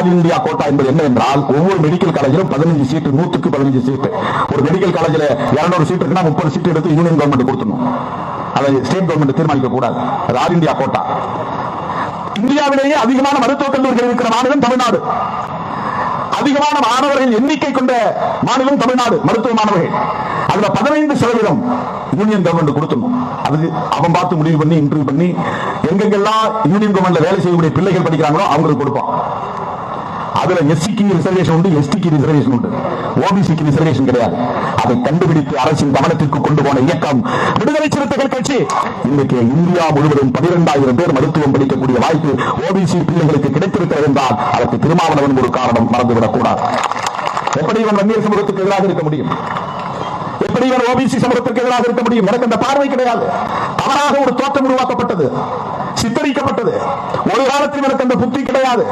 All India quota என்பது என்ன என்றால் ஒவ்வொரு மெடிக்கல் காலேஜிலும் 15 சீட்டு, 100க்கு 15 சீட்டு. ஒரு மெடிக்கல் காலேஜில் 200 சீட் இருக்குன்னா 30 சீட் எடுத்து யூனியன் கவர்மெண்ட் கொடுத்துடணும். அதை ஸ்டேட் கவர்மெண்ட் தீர்மானிக்க கூடாது. அது ஆல் இந்தியா கோட்டா. இந்தியாவிலேயே அதிகமான மருத்துவக் கல்லூரிகள் இருக்கிற மாநிலம் தமிழ்நாடு. அதிகமான மாணவர்கள் எண்ணிக்கை கொண்ட மாநிலம் தமிழ்நாடு. மருத்துவ மாணவர்கள் அதுல 15% யூனியன் கவர்மெண்ட் கொடுத்துடணும். அது அவன் பார்த்து முடிவு பண்ணி இன்டர்வியூ பண்ணி எங்கெங்கெல்லாம் யூனியன் கவர்மெண்ட்ல வேலை செய்யக்கூடிய பிள்ளைகள் படிக்கிறாங்களோ அவங்களுக்கு கொடுப்பான். அதுல எஸ்சிக்கு ரிசர்வேஷன் உண்டு, எஸ்டிக்கு ரிசர்வேஷன் உண்டு, ஓபிசிக்கு ரிசர்வேஷன் கிடையாது. அதை கண்டுபிடித்து அரசின் கவனத்திற்கு கொண்டு போன இயக்கம் விடுதலை சிறுத்தைகள் கட்சி. இன்றைக்கு இந்தியா முழுவதும் 12,000 பேர் மருத்துவம் படிக்கக்கூடிய வாய்ப்பு ஓபிசி பிள்ளைகளுக்கு கிடைத்திருக்கிறது என்றால் அதற்கு திருமாவளவன் ஒரு காரணம், மறந்துவிடக் கூடாது. எப்படி இவன் வன்னியர் சமூகத்துக்கு எதிராக இருக்க முடியும்? எப்படி இவன் ஓபிசி சமூகத்திற்கு எதிராக இருக்க முடியும்? எனக்கு அந்த பார்வை கிடையாது. தவறாக ஒரு தோற்றம் உருவாக்கப்பட்டது, சித்தரிக்கப்பட்டது. ஒரு காலத்தில் எனக்கு அந்த புத்தி கிடையாது.